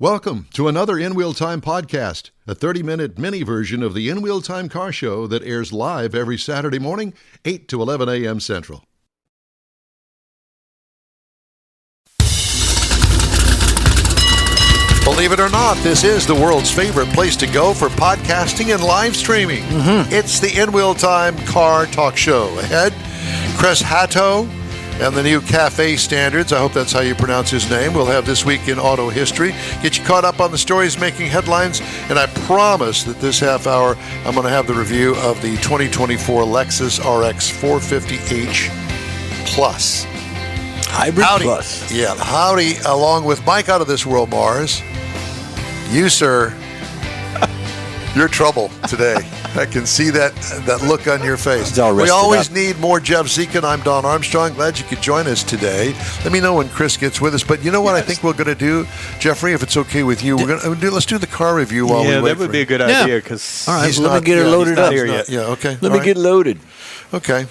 Welcome to another In Wheel Time podcast, a 30-minute mini version of the In Wheel Time car show that airs live every Saturday morning, 8 to 11 a.m. Central. Believe it or not, this is the world's favorite place to go for podcasting and live streaming. It's the In Wheel Time car talk show. Ahead, Chris Harto and the new Cafe Standards. I hope that's how you pronounce his name. We'll have This Week in Auto History. Get you caught up on the stories making headlines. And I promise that this half hour, I'm going to have the review of the 2024 Lexus RX 450h Plus. Hybrid Howdy. Plus. Yeah, howdy, along with Mike out of this world, Mars. You, sir, you're trouble today. I can see that look on your face. We always need more Jeff Zekin. I'm Don Armstrong. Glad you could join us today. Let me know when Chris gets with us. But you know what I think we're going to do, Jeffrey, if it's okay with you, let's do the car review while we wait. Yeah, that would be a good idea. Because all right, let me get it loaded up. Okay. Let me get loaded. Okay.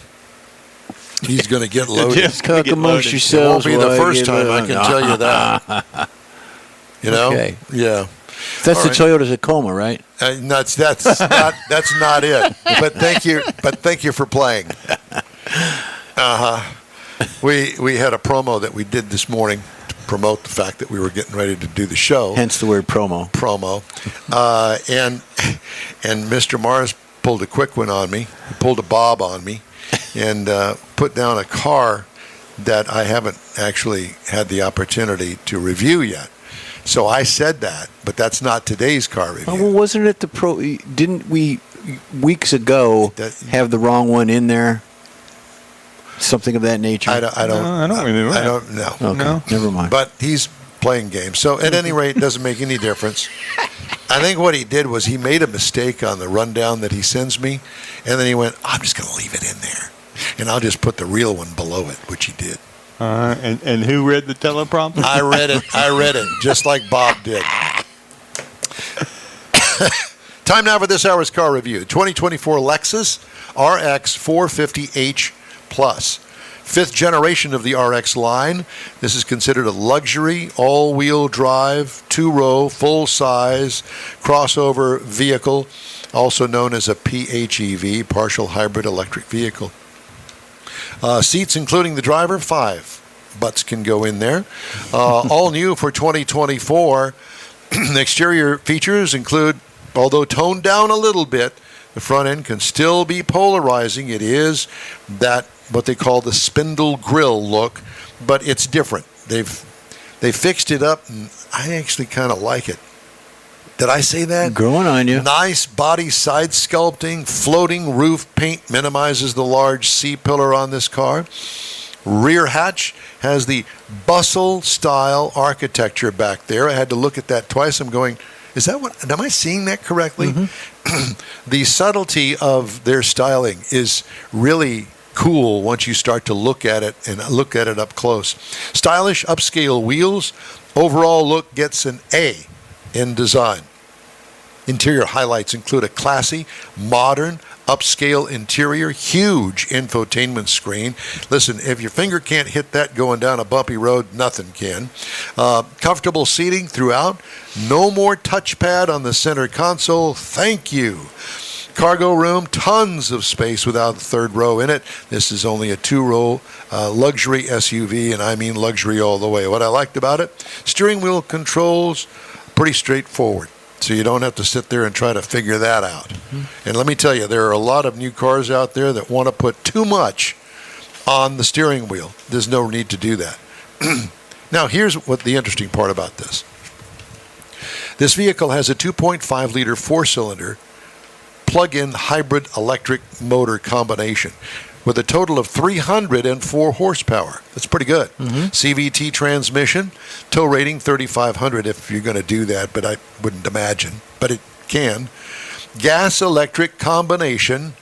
He's going to get loaded. Talk amongst yourselves. It won't be the first time, I can tell you that. You know? Okay. Yeah. That's the Toyota Tacoma, right? That's not it. But thank you for playing. We had a promo that we did this morning to promote the fact that we were getting ready to do the show. Hence the word promo. And Mr. Mars pulled a quick one on me. He pulled a bob on me, and put down a car that I haven't actually had the opportunity to review yet. So I said that, but that's not today's car review. Well, wasn't it the Didn't we weeks ago have the wrong one in there? Something of that nature. I don't remember. I don't know. Okay, no. Never mind. But he's playing games, so at any rate, it doesn't make any difference. I think what he did was he made a mistake on the rundown that he sends me, and then he went, "I'm just going to leave it in there, and I'll just put the real one below it," which he did. And who read the teleprompter? I read it, just like Bob did. Time now for this hour's car review. 2024 Lexus RX 450h Plus. Fifth generation of the RX line. This is considered a luxury, all-wheel drive, two-row, full-size crossover vehicle, also known as a PHEV, partial hybrid electric vehicle. Seats, including the driver, 5 butts can go in there. All new for 2024. The exterior features include, although toned down a little bit, the front end can still be polarizing. It is that what they call the spindle grille look, but it's different. They fixed it up, and I actually kind of like it. Did I say that? Growing on you. Nice body side sculpting, floating roof paint minimizes the large C-pillar on this car. Rear hatch has the bustle-style architecture back there. I had to look at that twice. I'm going, am I seeing that correctly? Mm-hmm. The subtlety of their styling is really cool once you start to look at it and look at it up close. Stylish upscale wheels. Overall look gets an A in design. Interior highlights include a classy, modern, upscale interior, huge infotainment screen. Listen, if your finger can't hit that going down a bumpy road, nothing can. Comfortable seating throughout. No more touchpad on the center console. Thank you. Cargo room, tons of space without the third row in it. This is only a 2-row luxury SUV, and I mean luxury all the way. What I liked about it, steering wheel controls, pretty straightforward. So you don't have to sit there and try to figure that out. Mm-hmm. And let me tell you, there are a lot of new cars out there that want to put too much on the steering wheel. There's no need to do that. Now, here's what the interesting part about this. This vehicle has a 2.5-liter 4-cylinder plug-in hybrid electric motor combination with a total of 304 horsepower. That's pretty good. Mm-hmm. CVT transmission, tow rating 3,500 if you're going to do that, but I wouldn't imagine. But it can. Gas electric combination,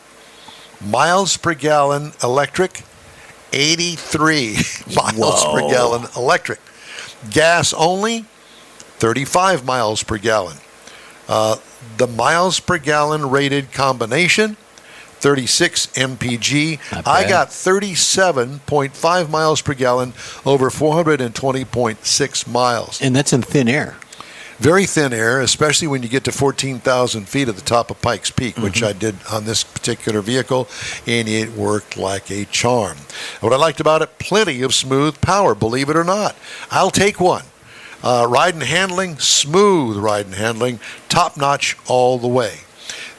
miles per gallon electric, 83 miles per gallon electric. Gas only, 35 miles per gallon. The miles per gallon rated combination, 36 mpg. I got 37.5 miles per gallon over 420.6 miles. And that's in thin air. very thin air, especially when you get to 14,000 feet at the top of Pikes Peak, which I did on this particular vehicle, and it worked like a charm. What I liked about it, plenty of smooth power, believe it or not. I'll take one. Ride and handling, smooth ride and handling, top-notch all the way.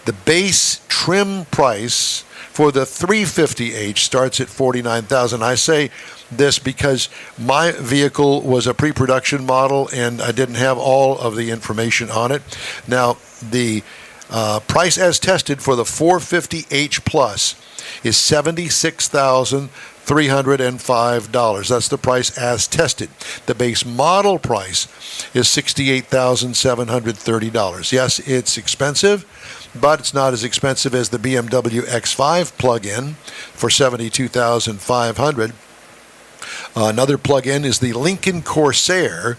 The base trim price for the 350h starts at $49,000. I say this because my vehicle was a pre-production model and I didn't have all of the information on it. Now, the price as tested for the 450h Plus is $76,305. That's the price as tested. The base model price is $68,730. Yes, it's expensive, but it's not as expensive as the BMW X5 plug-in for $72,500. Another plug-in is the Lincoln Corsair.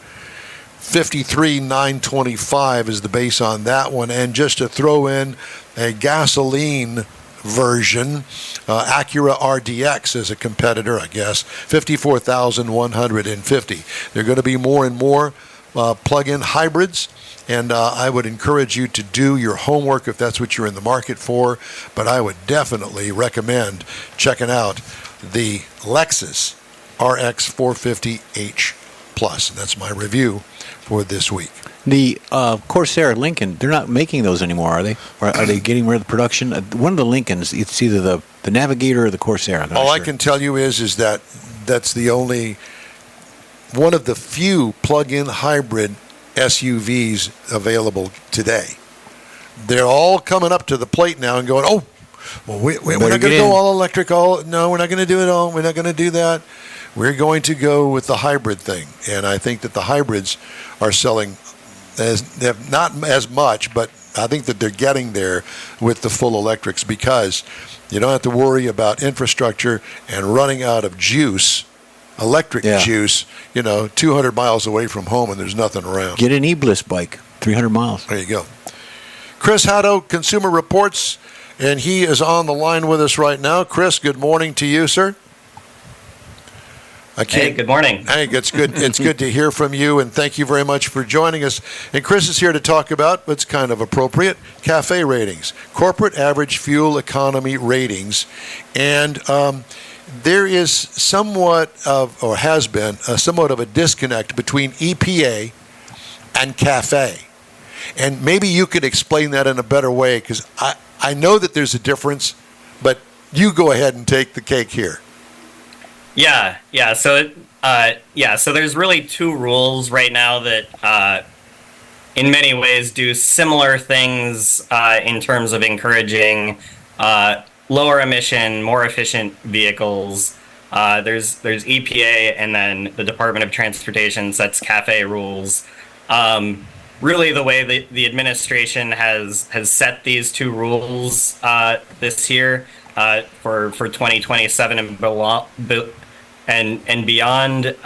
$53,925 is the base on that one. And just to throw in a gasoline version, Acura RDX is a competitor, I guess, $54,150. There are going to be more and more plug-in hybrids, and I would encourage you to do your homework if that's what you're in the market for, but I would definitely recommend checking out the Lexus RX 450h Plus. That's my review for this week. The Corsair Lincoln, they're not making those anymore, are they? Or are they getting rid of the production? One of the Lincolns, it's either the Navigator or the Corsair. All I can tell you is that that's the only one of the few plug-in hybrid SUVs available today. They're all coming up to the plate now and going, oh, well, we're not going to go all electric. No, we're not going to do it all. We're not going to do that. We're going to go with the hybrid thing. And I think that the hybrids are selling not as much, but I think that they're getting there with the full electrics because you don't have to worry about infrastructure and running out of juice, electric juice, 200 miles away from home and there's nothing around. Get an e-Bliss bike, 300 miles. There you go. Chris Harto, Consumer Reports, and he is on the line with us right now. Chris, good morning to you, sir. Hey, good morning. Hey, it's good. It's good to hear from you, and thank you very much for joining us. And Chris is here to talk about what's kind of appropriate: CAFE ratings, corporate average fuel economy ratings, and there is somewhat of, or has been, somewhat of a disconnect between EPA and CAFE. And maybe you could explain that in a better way, because I know that there's a difference, but you go ahead and take the cake here. Yeah. So there's really two rules right now that, in many ways, do similar things in terms of encouraging lower emission, more efficient vehicles. There's EPA, and then the Department of Transportation sets CAFE rules. Really, the way the administration has set these two rules this year for 2027 and beyond,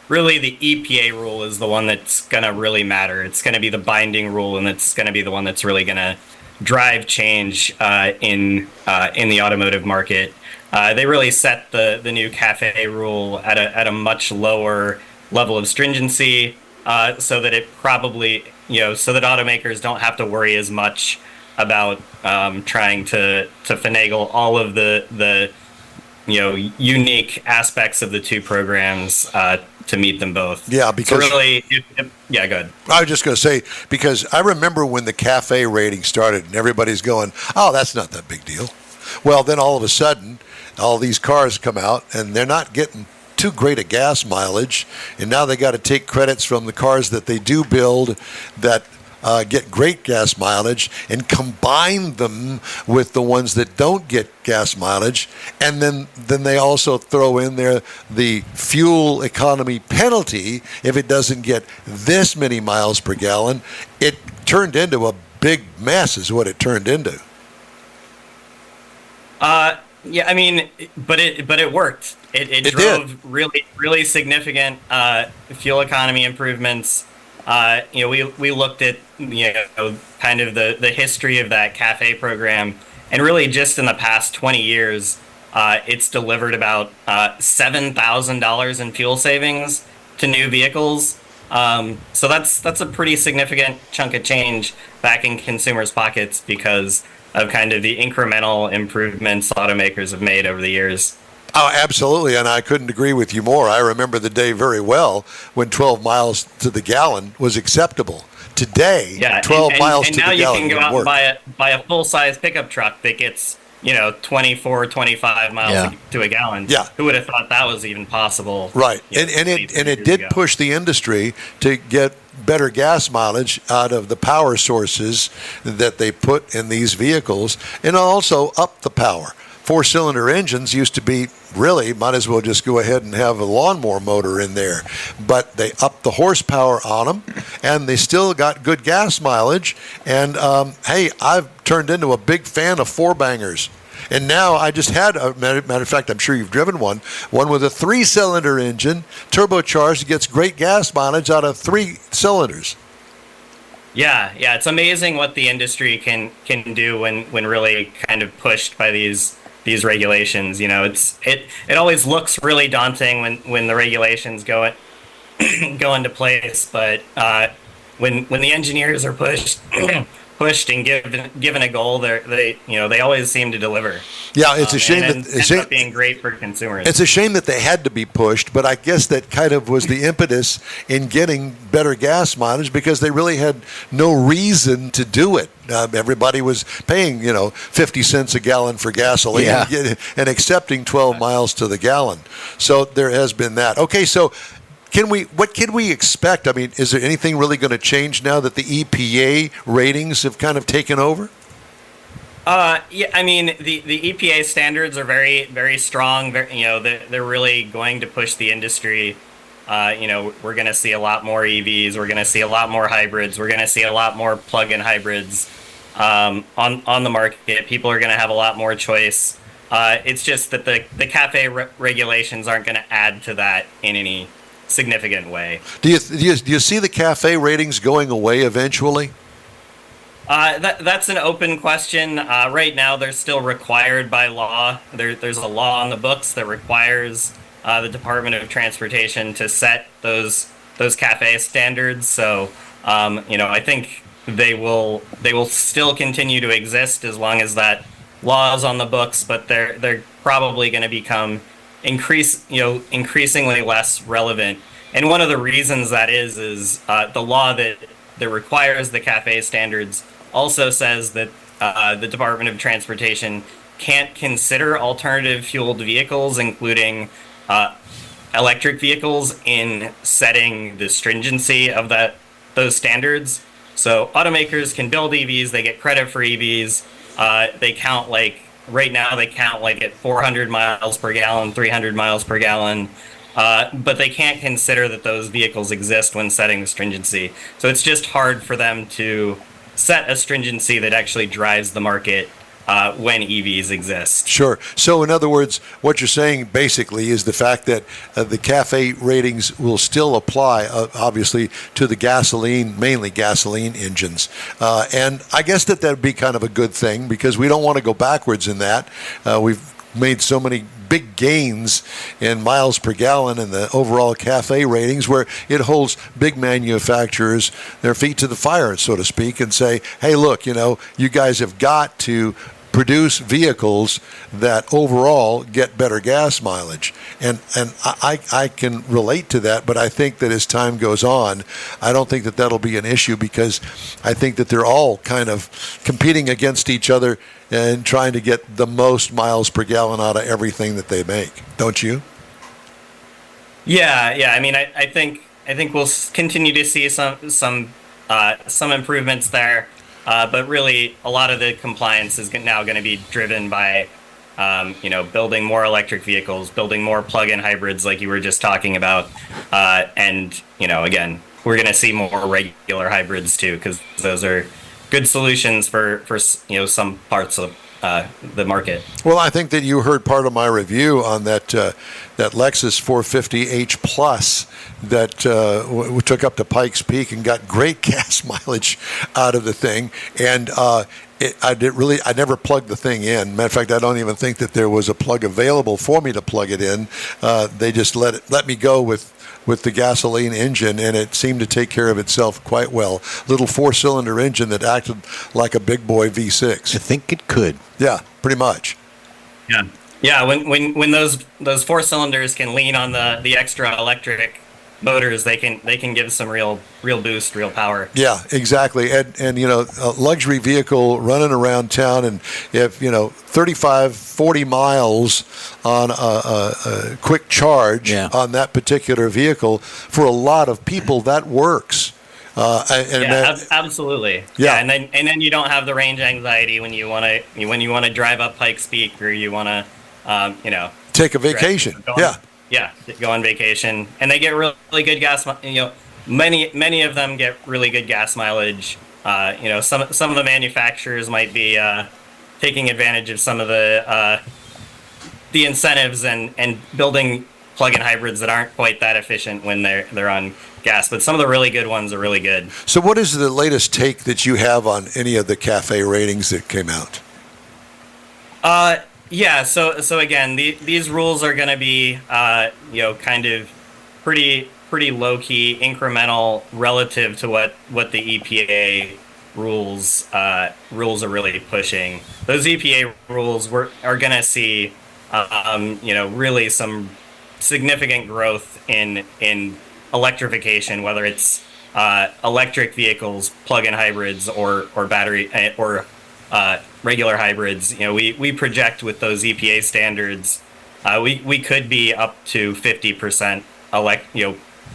really the EPA rule is the one that's going to really matter. It's going to be the binding rule, and it's going to be the one that's really going to drive change in the automotive market. They really set the new CAFE rule at a much lower level of stringency, so that it probably, so that automakers don't have to worry as much about trying to finagle all of the unique aspects of the two programs to meet them both. Yeah, because so really, go ahead. I was just going to say, because I remember when the CAFE rating started and everybody's going, oh, that's not that big deal. Well, then all of a sudden, all these cars come out and they're not getting too great a gas mileage, and now they got to take credits from the cars that they do build that get great gas mileage and combine them with the ones that don't get gas mileage, and then they also throw in there the fuel economy penalty if it doesn't get this many miles per gallon. It turned into a big mess is what it turned into. Yeah, I mean, but it worked. It drove did. really significant fuel economy improvements. We looked at kind of the history of that CAFE program, and really just in the past 20 years, it's delivered about $7,000 in fuel savings to new vehicles. So that's a pretty significant chunk of change back in consumers' pockets because of kind of the incremental improvements automakers have made over the years. Oh, absolutely, and I couldn't agree with you more. I remember the day very well when 12 miles to the gallon was acceptable. Today, Yeah, 12 miles and to now the you gallon can go would out work. and buy a full size pickup truck that gets 24, 25 miles Yeah. to a gallon. Yeah. Who would have thought that was even possible? Right, you know, and 20, it 30 years did ago? push the industry to get better gas mileage out of the power sources that they put in these vehicles, and also up the power. Four-cylinder engines used to be really might as well just go ahead and have a lawnmower motor in there, but they upped the horsepower on them, and they still got good gas mileage. And hey, I've turned into a big fan of four bangers. And now I just had a matter of fact, I'm sure you've driven one with a three-cylinder engine, turbocharged, gets great gas mileage out of 3 cylinders. Yeah, it's amazing what the industry can do when really kind of pushed by these regulations. It always looks really daunting when the regulations go into place, but when the engineers are pushed and given a goal, they always seem to deliver. Yeah, it's a shame and that ends up being great for consumers. it's a shame that they had to be pushed, but I guess that kind of was the impetus in getting better gas mileage because they really had no reason to do it. Everybody was paying, 50 cents a gallon for gasoline Yeah. and accepting 12 miles to the gallon. So there has been that. Okay, so what can we expect? I mean, is there anything really going to change now that the EPA ratings have kind of taken over? Yeah, I mean the EPA standards are very very strong. They're really going to push the industry. We're going to see a lot more EVs. We're going to see a lot more hybrids. We're going to see a lot more plug-in hybrids on the market. People are going to have a lot more choice. It's just that the CAFE regulations aren't going to add to that in any significant way. Do you see the CAFE ratings going away eventually? That's an open question. Right now, they're still required by law. There's a law on the books that requires the Department of Transportation to set those CAFE standards. So, I think they will still continue to exist as long as that law is on the books. But they're probably going to become increasingly less relevant. And one of the reasons that is the law that requires the CAFE standards also says that the Department of Transportation can't consider alternative fueled vehicles, including electric vehicles, in setting the stringency of those standards. So automakers can build EVs, they get credit for EVs. They count right now they count at 400 miles per gallon, 300 miles per gallon. But they can't consider that those vehicles exist when setting the stringency. So it's just hard for them to set a stringency that actually drives the market when EVs exist. Sure. So, in other words, what you're saying basically is the fact that the CAFE ratings will still apply, obviously, to the mainly gasoline engines. And I guess that would be kind of a good thing because we don't want to go backwards in that. We've made so many big gains in miles per gallon in the overall CAFE ratings where it holds big manufacturers their feet to the fire, so to speak, and say, hey, look, you guys have got to produce vehicles that overall get better gas mileage. And I can relate to that, but I think that as time goes on, I don't think that that'll be an issue because I think that they're all kind of competing against each other and trying to get the most miles per gallon out of everything that they make. Don't you? Yeah. I mean, I think we'll continue to see some improvements there. But really, a lot of the compliance is now going to be driven by, building more electric vehicles, building more plug-in hybrids, like you were just talking about, and again, we're going to see more regular hybrids too, because those are good solutions for some parts of the market. Well, I think that you heard part of my review on that Lexus 450h Plus that we took up to Pikes Peak and got great gas mileage out of the thing. And I never plugged the thing in. Matter of fact, I don't even think that there was a plug available for me to plug it in. They just let me go with with the gasoline engine, and it seemed to take care of itself quite well. Little 4-cylinder engine that acted like a big boy I V6. think it could. Yeah, pretty much. Yeah. Yeah, when those 4 cylinders can lean on the extra electric motors, they can give some real boost, real power. Yeah, exactly. And you know, a luxury vehicle running around town, and if, you know, 35, 40 miles on a quick charge on that particular vehicle, for a lot of people, that works. Absolutely. Yeah. And then you don't have the range anxiety when you want to drive up Pikes Peak, or you want to take a vacation. Go on vacation, and they get really good gas. You know, many of them get really good gas mileage. You know, some of the manufacturers might be taking advantage of some of the incentives and building plug-in hybrids that aren't quite that efficient when they're on gas. But some of the really good ones are really good. So, what is the latest take that you have on any of the CAFE ratings that came out? Yeah, so again, these rules are going to be, kind of pretty low key, incremental relative to what the EPA rules are really pushing. Those EPA rules are going to see, really some significant growth in electrification, whether it's electric vehicles, plug-in hybrids, or battery or regular hybrids. You know, we project with those EPA standards, we could be up to 50%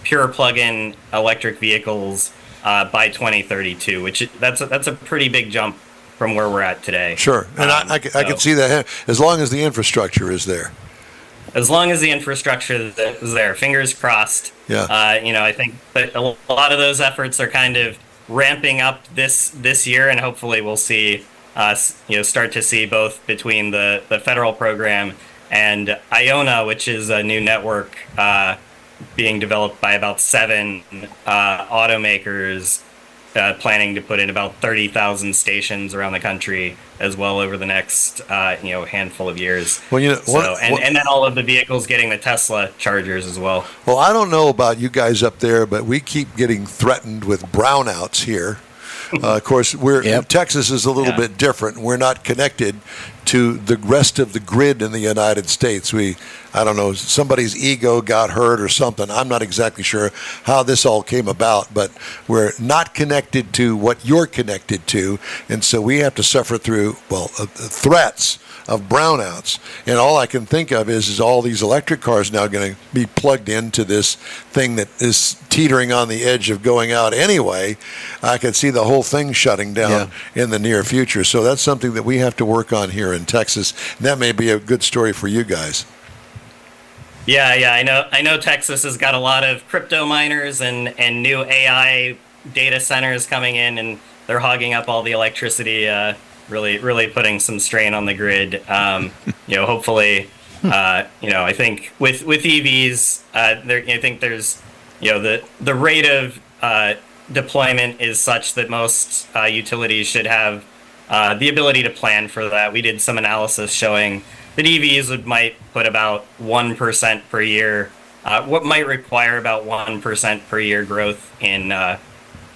pure plug-in electric vehicles by 2032, which that's a pretty big jump from where we're at today. Sure, and I can see that, as long as the infrastructure is there. As long as the infrastructure is there, fingers crossed. Yeah. I think that a lot of those efforts are kind of ramping up this year, and hopefully we'll see start to see both between the federal program and Iona, which is a new network being developed by about 7 automakers, planning to put in about 30,000 stations around the country as well over the next handful of years. Well, and then all of the vehicles getting the Tesla chargers as well. Well, I don't know about you guys up there, but we keep getting threatened with brownouts here. Of course, Texas is a little bit different. We're not connected to the rest of the grid in the United States. I don't know, somebody's ego got hurt or something. I'm not exactly sure how this all came about, but we're not connected to what you're connected to, and so we have to suffer through, threats of brownouts. And all I can think of is all these electric cars now going to be plugged into this thing that is teetering on the edge of going out anyway. I could see the whole thing shutting down in the near future. So that's something that we have to work on here in Texas. And that may be a good story for you guys. Yeah, I know Texas has got a lot of crypto miners and new AI data centers coming in, and they're hogging up all the electricity, really putting some strain on the grid. Hopefully, I think with EVs, I think there's, the rate of deployment is such that most utilities should have the ability to plan for that. We did some analysis showing that EVs might put about 1% per year, what might require about 1% per year growth in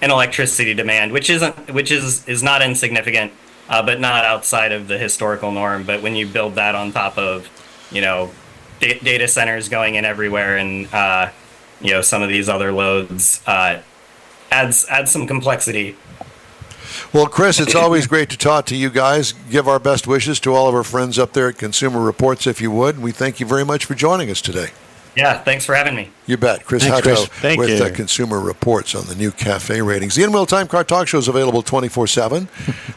electricity demand, which is not insignificant, but not outside of the historical norm. But when you build that on top of, data centers going in everywhere, and some of these other loads, adds some complexity. Well, Chris, it's always great to talk to you guys. Give our best wishes to all of our friends up there at Consumer Reports, if you would. We thank you very much for joining us today. Yeah, thanks for having me. You bet. Chris Thanks, Harto Chris. with Consumer Reports on the new CAFE ratings. The In-Wheel Time Car Talk Show is available 24/7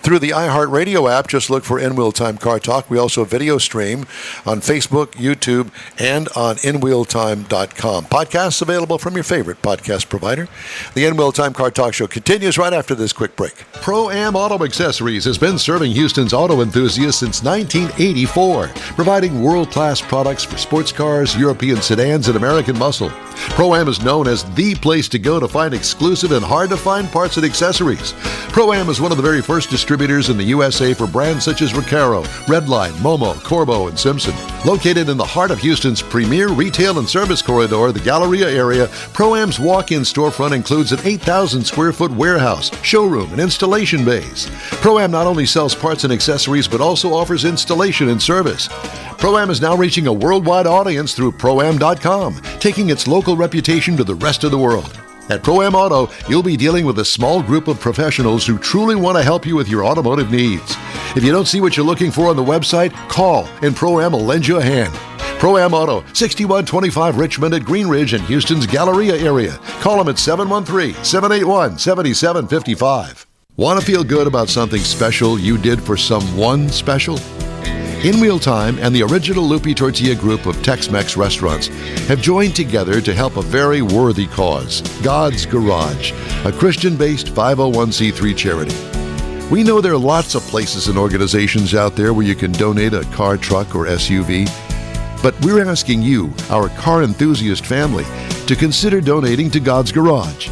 through the iHeartRadio app. Just look for In-Wheel Time Car Talk. We also video stream on Facebook, YouTube, and on InWheelTime.com. Podcasts available from your favorite podcast provider. The In-Wheel Time Car Talk Show continues right after this quick break. Pro-Am Auto Accessories has been serving Houston's auto enthusiasts since 1984, providing world-class products for sports cars, European sedans, and American muscle. Pro-Am is known as the place to go to find exclusive and hard-to-find parts and accessories. Pro-Am is one of the very first distributors in the USA for brands such as Recaro, Redline, Momo, Corbo, and Simpson. Located in the heart of Houston's premier retail and service corridor, the Galleria area, Pro-Am's walk-in storefront includes an 8,000 square foot warehouse, showroom, and installation bays. Pro-Am not only sells parts and accessories, but also offers installation and service. Pro-Am is now reaching a worldwide audience through Pro-Am.com, taking its local reputation to the rest of the world. At Pro-Am Auto, you'll be dealing with a small group of professionals who truly want to help you with your automotive needs. If you don't see what you're looking for on the website, call and Pro-Am will lend you a hand. Pro-Am Auto, 6125 Richmond at Green Ridge in Houston's Galleria area. Call them at 713-781-7755. Want to feel good about something special you did for someone special? In Wheel Time and the original Lupi Tortilla group of Tex-Mex restaurants have joined together to help a very worthy cause, God's Garage, a Christian-based 501c3 charity. We know there are lots of places and organizations out there where you can donate a car, truck, or SUV, but we're asking you, our car enthusiast family, to consider donating to God's Garage.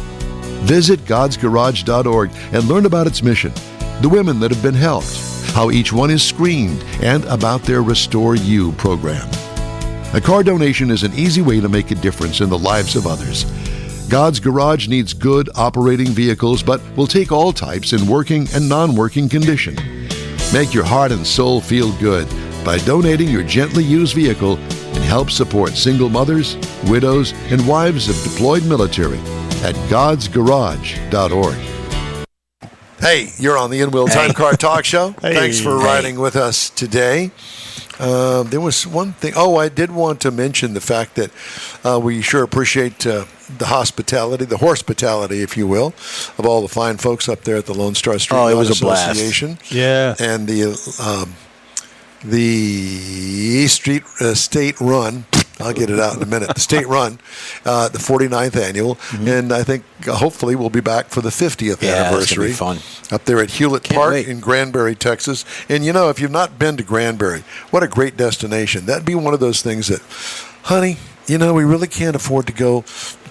Visit godsgarage.org and learn about its mission, the women that have been helped, how each one is screened, and about their Restore You program. A car donation is an easy way to make a difference in the lives of others. God's Garage needs good operating vehicles, but will take all types in working and non-working condition. Make your heart and soul feel good by donating your gently used vehicle and help support single mothers, widows, and wives of deployed military at godsgarage.org. Hey, you're on the In-Wheel Time Car Talk Show. Thanks for riding with us today. There was one thing. Oh, I did want to mention the fact that we sure appreciate the hospitality, the hospitality, if you will, of all the fine folks up there at the Lone Star Street it was a blast. Association. Yeah. And the state run. I'll get it out in a minute. The state run, the 49th annual, and I think hopefully we'll be back for the 50th anniversary. It's gonna be fun. Up there at Hewlett Can't Park wait. in Granbury, Texas. And you know, if you've not been to Granbury, what a great destination. That'd be one of those things that, honey, you know, we really can't afford to go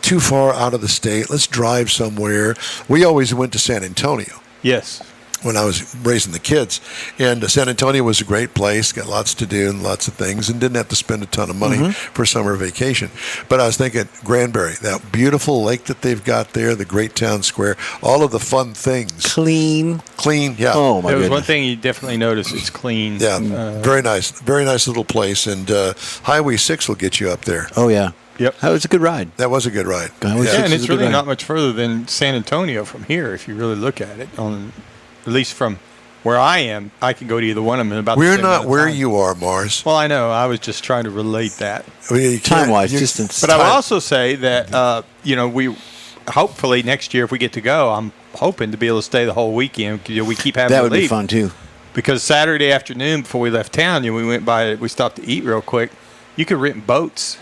too far out of the state. Let's drive somewhere. We always went to San Antonio Yes. when I was raising the kids. And San Antonio was a great place, got lots to do and lots of things, and didn't have to spend a ton of money for summer vacation. But I was thinking, Granbury, that beautiful lake that they've got there, the great town square, all of the fun things. Clean. Clean, yeah. Oh, my There was goodness. one thing you definitely noticed. It's clean. Yeah, very nice little place. And Highway 6 will get you up there. Oh, yeah. Yep. That was a good ride. That was a good ride. Highway Yeah, 6 and is it's a good really ride. not much further than San Antonio from here, if you really look at it. At least from where I am, I can go to either one of them in about the We're same not amount of where time. you are, Mars. Well, I know. I was just trying to relate that. I mean, you can't- Time-wise, you- distance. But I will also say that, we hopefully next year, if we get to go, I'm hoping to be able to stay the whole weekend. We keep having That to would leave. be fun, too. Because Saturday afternoon, before we left town, we stopped to eat real quick. You could rent boats,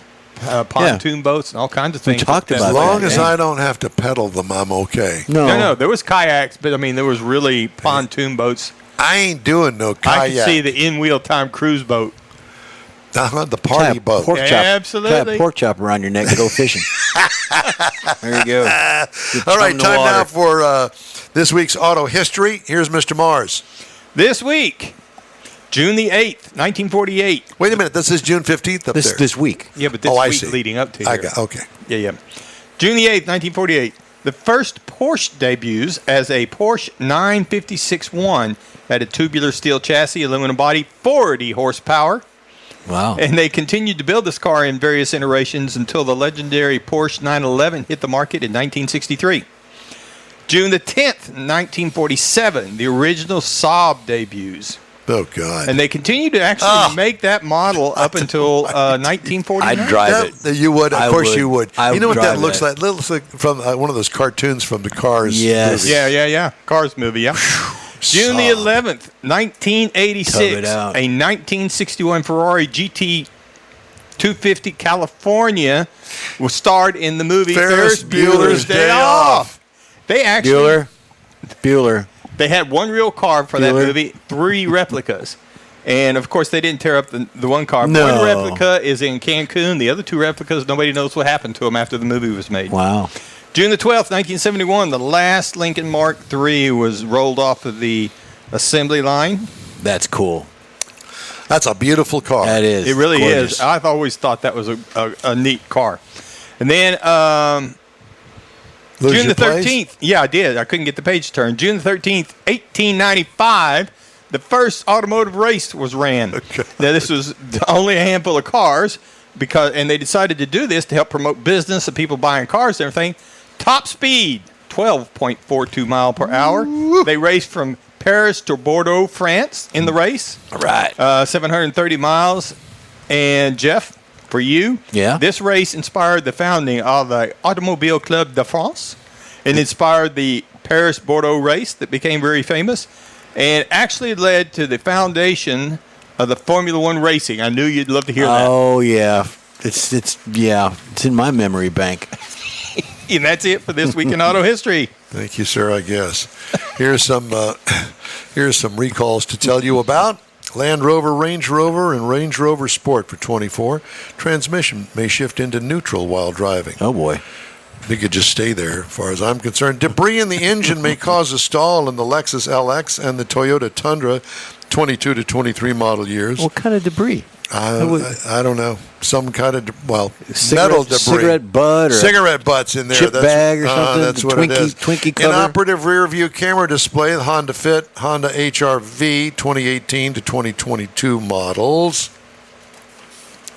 pontoon boats, and all kinds of We things. talked like that. As about long that, as yeah. I don't have to pedal them, I'm okay. No, there was kayaks, but I mean, there was really pontoon boats. I ain't doing no kayak. I could see the in-wheel time cruise boat. The party boat. Pork chop. Absolutely. Tie a pork chop around your neck and go fishing. There you go. Get All right, in the time water. now for this week's auto history. Here's Mr. Mars. This week, June the 8th, 1948. Wait a minute. This is June 15th up there. This week. Yeah, but this Oh, I week see. leading up to I here. got okay. Yeah. June the 8th, 1948. The first Porsche debuts as a Porsche 956-1 had a tubular steel chassis, aluminum body, 40 horsepower. Wow. And they continued to build this car in various iterations until the legendary Porsche 911 hit the market in 1963. June the 10th, 1947, the original Saab debuts. Oh God. And they continued to actually make that model up until 1949. I'd drive That, you would, of I course would. you would. I You know would what that drive looks that. like? It looks like from one of those cartoons from the Cars. Yes. movie. Yeah. Cars movie, yeah. June the 11th, 1986, Tub it out. a 1961 Ferrari GT 250 California was starred in the movie Ferris Ferris Bueller's Day Off. They actually Bueller. they had one real car for that Bueller. movie, 3 replicas. And of course, they didn't tear up the one car. No. One replica is in Cancun. The other 2 replicas, nobody knows what happened to them after the movie was made. Wow. June the 12th, 1971, the last Lincoln Mark III was rolled off of the assembly line. That's cool. That's a beautiful car. That is. It really gorgeous. is. I've always thought that was a neat car. And then Lose June your the place? 13th. Yeah, I did. I couldn't get the page turned. June the 13th, 1895, the first automotive race was ran. Okay. Now, this was only a handful of cars, and they decided to do this to help promote business and people buying cars and everything. Top speed, 12.42 mile per hour. They raced from Paris to Bordeaux, France in the race. All right. 730 miles. And Jeff, for you, Yeah? this race inspired the founding of the Automobile Club de France and inspired the Paris-Bordeaux race that became very famous and actually led to the foundation of the Formula One racing. I knew you'd love to hear that. Oh, yeah. It's in my memory bank. And that's it for this week in auto history. Thank you, sir, I guess. Here's some recalls to tell you about. Land Rover, Range Rover, and Range Rover Sport for 24. Transmission may shift into neutral while driving. Oh, boy. They could just stay there, as far as I'm concerned. Debris in the engine may cause a stall in the Lexus LX and the Toyota Tundra 22 to 23 model years. What kind of debris? I don't know. Some kind of, Cigarette- metal debris. cigarette butt or cigarette butts in there. chip bag or something? That's what Twinkie- it is. Twinkie cover? Inoperative rear view camera display, the Honda Fit, Honda HR-V 2018 to 2022 models.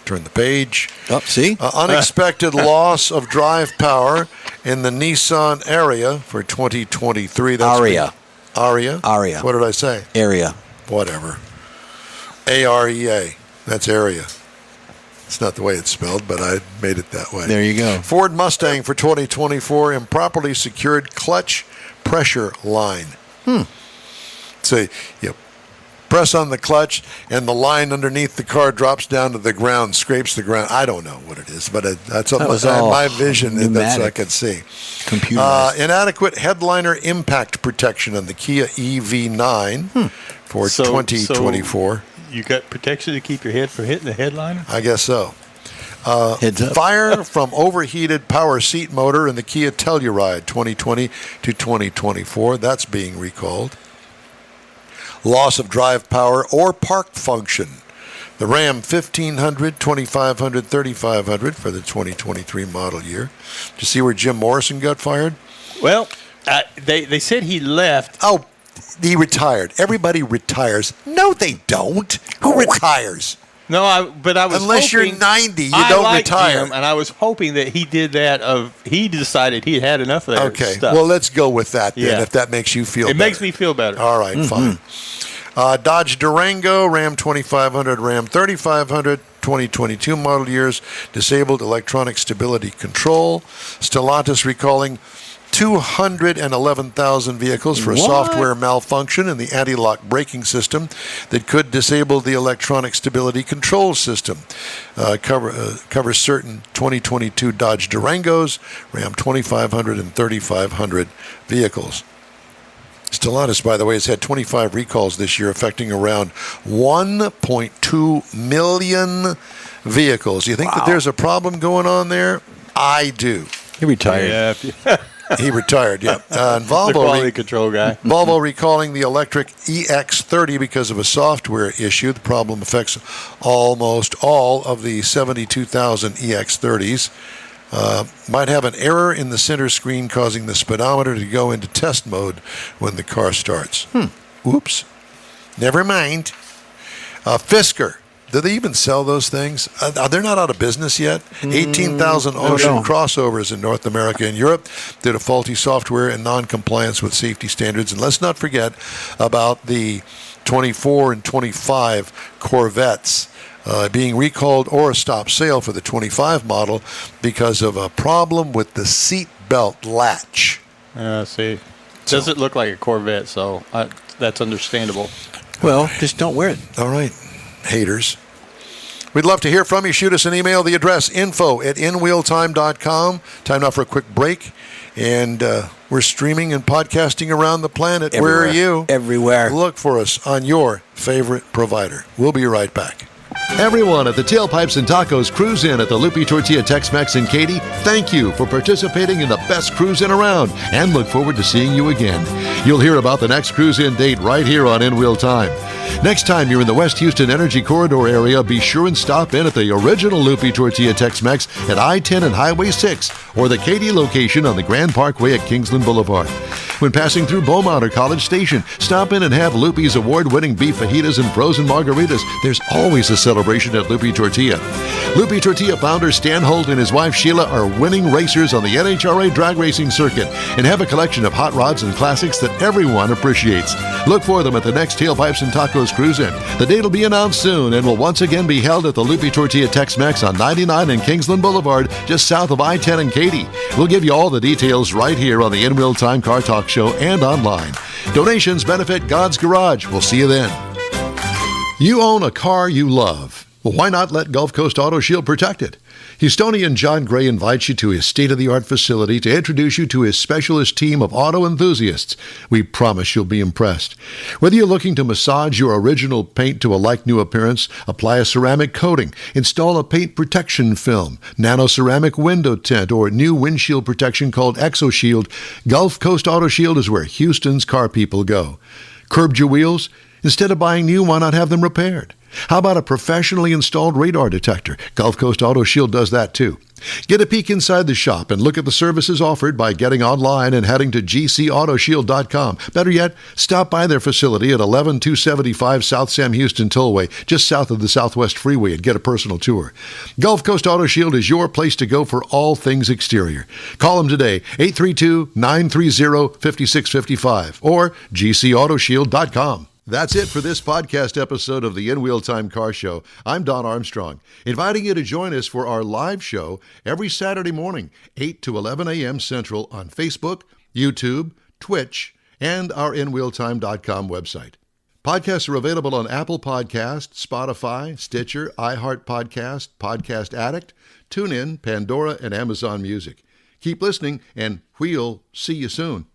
Turn the page. Oh, see? Unexpected loss of drive power in the Nissan Ariya for 2023. Aria. Aria? Aria. What did I say? Area. Whatever. AREA. That's area. It's not the way it's spelled, but I made it that way. There you go. Ford Mustang for 2024, improperly secured clutch pressure line. So you press on the clutch, and the line underneath the car drops down to the ground, scrapes the ground. I don't know what it is, but that's That was all my vision. That's what I pneumatic. could see. Computerized. Inadequate headliner impact protection on the Kia EV9 for 2024. You got protection to keep your head from hitting the headliner? I guess so. Heads up. Fire from overheated power seat motor in the Kia Telluride 2020 to 2024. That's being recalled. Loss of drive power or park function. The Ram 1500, 2500, 3500 for the 2023 model year. Did you see where Jim Morrison got fired? Well, they said he left. Oh, he retired. Everybody retires. No, they don't. Who retires? No, but I was Unless you're hoping- 90, you I don't liked retire. him, and I was hoping that he did that. He decided he had enough of that Okay, stuff. well, let's go with that then, Yeah. if that makes you feel it better. makes me feel better. All right, fine. Dodge Durango, Ram 2500, Ram 3500, 2022 model years, disabled electronic stability control. Stellantis recalling 211,000 vehicles for a What? software malfunction in the anti-lock braking system that could disable the electronic stability control system. Covers certain 2022 Dodge Durangos, Ram 2500 and 3500 vehicles. Stellantis, by the way, has had 25 recalls this year, affecting around 1.2 million vehicles. You think that there's a problem going on there? I do. He retired. Yeah, He retired, yeah. And the quality Volvo, control guy. Volvo recalling the electric EX30 because of a software issue. The problem affects almost all of the 72,000 EX30s. Might have an error in the center screen, causing the speedometer to go into test mode when the car starts. Oops. Never mind. Fisker. Do they even sell those things? They're not out of business yet. 18,000 Ocean crossovers in North America and Europe due to faulty software and non-compliance with safety standards. And let's not forget about the 24 and 25 Corvettes being recalled or a stop sale for the 25 model because of a problem with the seat belt latch. See, doesn't look like a Corvette, so that's understandable. Well, just don't wear it. All right, haters. We'd love to hear from you. Shoot us an email. The address, info@inwheeltime.com. Time now for a quick break. And we're streaming and podcasting around the planet. Everywhere. Where are you? Everywhere. Look for us on your favorite provider. We'll be right back. Everyone at the Tailpipes and Tacos Cruise In at the Lupi Tortilla Tex-Mex in Katy, thank you for participating in the best cruise in around and look forward to seeing you again. You'll hear about the next cruise in date right here on In Wheel Time. Next time you're in the West Houston Energy Corridor area, be sure and stop in at the original Loopy Tortilla Tex-Mex at I-10 and Highway 6 or the Katy location on the Grand Parkway at Kingsland Boulevard. When passing through Beaumont or College Station, stop in and have Loopy's award-winning beef fajitas and frozen margaritas. There's always a celebration at Loopy Tortilla. Loopy Tortilla founder Stan Holt and his wife Sheila are winning racers on the NHRA drag racing circuit and have a collection of hot rods and classics that everyone appreciates. Look for them at the next Tailpipes and Tacos Cruise-In. The date will be announced soon and will once again be held at the Loopy Tortilla Tex-Mex on 99 and Kingsland Boulevard, just south of I-10 and Katy. We'll give you all the details right here on the In Real Time Car Talk Show and online. Donations benefit God's Garage. We'll see you then. You own a car you love. Well, why not let Gulf Coast Auto Shield protect it? Houstonian John Gray invites you to his state-of-the-art facility to introduce you to his specialist team of auto enthusiasts. We promise you'll be impressed. Whether you're looking to massage your original paint to a like-new appearance, apply a ceramic coating, install a paint protection film, nano-ceramic window tint, or new windshield protection called ExoShield, Gulf Coast Auto Shield is where Houston's car people go. Curbed your wheels? Instead of buying new, why not have them repaired? How about a professionally installed radar detector? Gulf Coast Auto Shield does that too. Get a peek inside the shop and look at the services offered by getting online and heading to gcautoshield.com. Better yet, stop by their facility at 11275 South Sam Houston Tollway, just south of the Southwest Freeway, and get a personal tour. Gulf Coast Auto Shield is your place to go for all things exterior. Call them today, 832-930-5655 or gcautoshield.com. That's it for this podcast episode of the In Wheel Time Car Show. I'm Don Armstrong, inviting you to join us for our live show every Saturday morning, 8 to 11 a.m. Central on Facebook, YouTube, Twitch, and our InWheelTime.com website. Podcasts are available on Apple Podcasts, Spotify, Stitcher, iHeart Podcast, Podcast Addict, TuneIn, Pandora, and Amazon Music. Keep listening, and we'll see you soon.